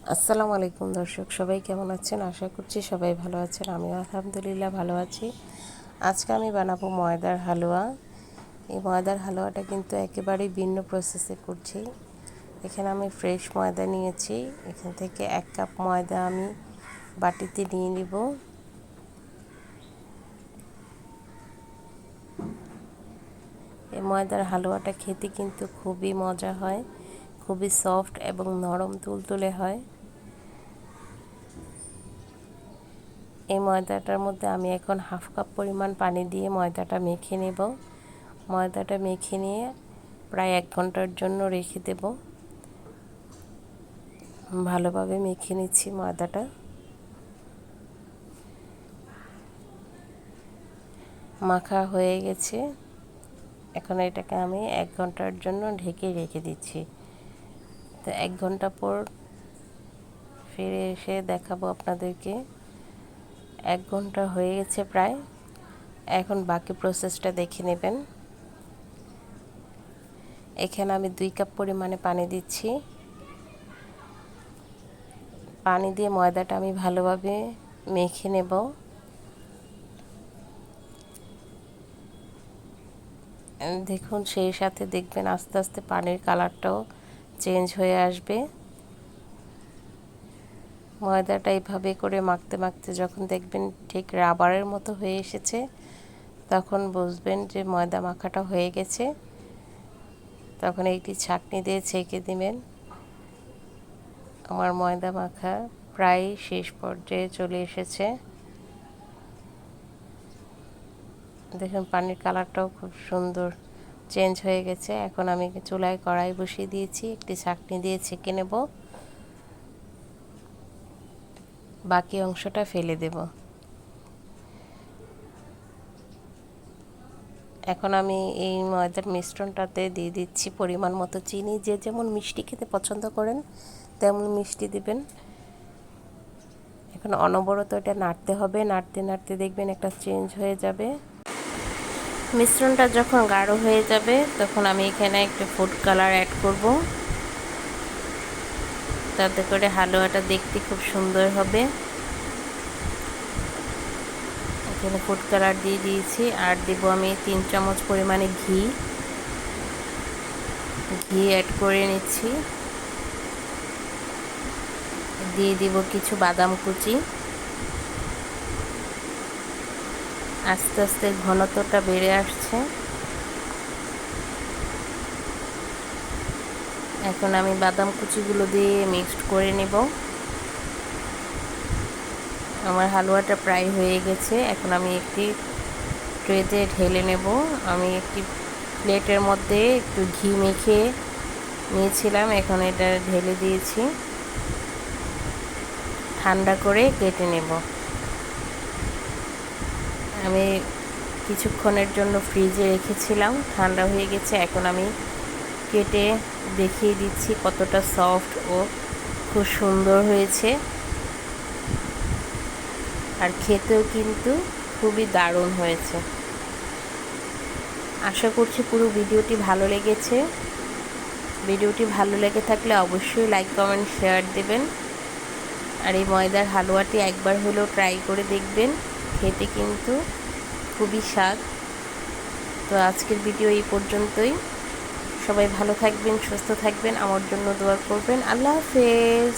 আসসালামু আলাইকুম দর্শক, সবাই কেমন আছেন? আশা করছি সবাই ভালো আছেন। আমিও আলহামদুলিল্লাহ ভালো আছি। আজকে আমি বানাবো ময়দার হালুয়া। এই ময়দার হালুয়াটা কিন্তু একেবারেই ভিন্ন প্রসেসে করছি। এখানে আমি ফ্রেশ ময়দা নিয়েছি। এখান থেকে 1 কাপ ময়দা আমি বাটিতে নিয়ে নিব। এই ময়দার হালুয়াটা খেতে কিন্তু খুবই মজা হয়, খুবই সফট এবং নরম তুলতুলে হয়। এই ময়দাটার মধ্যে আমি এখন 1/2 কাপ পরিমাণ পানি দিয়ে ময়দাটা মেখে নেব। ময়দাটা মেখে নিয়ে প্রায় 1 ঘন্টার জন্য রেখে দেব। ভালোভাবে মেখে নিচ্ছি ময়দাটা। মাখা হয়ে গেছে। এখন এটাকে আমি 1 ঘন্টার জন্য ঢেকে রেখে দিচ্ছি। তো 1 ঘন্টা পর ফিরে এসে দেখাবো আপনাদেরকে। 1 ঘন্টা হয়ে গেছে প্রায়। এখন বাকি প্রসেসটা দেখে নেবেন। এখানে আমি 2 কাপ পরিমাণে পানি দিচ্ছি। পানি দিয়ে ময়দাটা আমি ভালোভাবে মেখে নেব। দেখুন, সেই সাথে দেখবেন আস্তে আস্তে পানির কালারটাও চেঞ্জ হয়ে আসবে। ময়দাটা এইভাবে করে মাখতে মাখতে যখন দেখবেন ঠিক রাবারের মতো হয়ে এসেছে, তখন বুঝবেন যে ময়দা মাখাটা হয়ে গেছে। তখন একটি ছাঁকনি দিয়ে ছেঁকে দিবেন। আমার ময়দা মাখা প্রায় শেষ পর্যায়ে চলে এসেছে। দেখুন, পানির কালারটাও খুব সুন্দর চেঞ্জ হয়ে গেছে। এখন আমি চুলায় কড়াই বসিয়ে দিয়েছি, একটি ছাঁকনি দিয়ে ছেঁকে নেব। বাকি অংশটা ফেলে দেব। এখন আমি এই ময়দার মিশ্রণটাতে দিয়ে দিচ্ছি পরিমাণ মতো চিনি। যে যেমন মিষ্টি খেতে পছন্দ করেন তেমন মিষ্টি দিবেন। এখন অনবরত এটা নাড়তে হবে। নাড়তে নাড়তে দেখবেন একটা চেঞ্জ হয়ে যাবে। মিশ্রণটা যখন গাঢ় হয়ে যাবে তখন আমি এখানে একটু ফুড কালার অ্যাড করব, যাতে করে হালুয়াটা দেখতে খুব সুন্দর হবে। এখানে ফুড কালার দিয়ে দিয়েছি। আর দেব আমি 3 চামচ পরিমাণে ঘি অ্যাড করে নিচ্ছি। দিয়ে দিব কিছু বাদাম কুচি। আস্তে আস্তে ঘনত্বটা বেড়ে আসছে। এখন আমি বাদাম কুচিগুলো দিয়ে মিক্সড করে নেব। আমার হালুয়াটা প্রায় হয়ে গেছে। এখন আমি একটি ট্রেতে ঢেলে নেব। আমি একটি প্লেটের মধ্যে একটু ঘি মেখে নিয়েছিলাম, এখন এটা ঢেলে দিয়েছি। ঠান্ডা করে কেটে নেব। আমি কিছুক্ষণের জন্য ফ্রিজে রেখেছিলাম, ঠান্ডা হয়ে গেছে। এখন আমি কেটে দেখিয়ে দিচ্ছি কতটা সফট ও খুব সুন্দর হয়েছে। আর খেতেও কিন্তু খুবই দারুণ হয়েছে। আশা করছি পুরো ভিডিওটি ভালো লেগেছে। ভিডিওটি ভালো লেগে থাকলে অবশ্যই লাইক কমেন্ট শেয়ার দেবেন। আর এই ময়দার হালুয়াটি একবার হলেও ট্রাই করে দেখবেন, খেতে কিন্তু খুবই স্বাদ। তো আজকের ভিডিও এই পর্যন্তই। সবাই ভালো থাকবেন, সুস্থ থাকবেন, আমার জন্য দোয়া করবেন। আল্লাহ হাফেজ।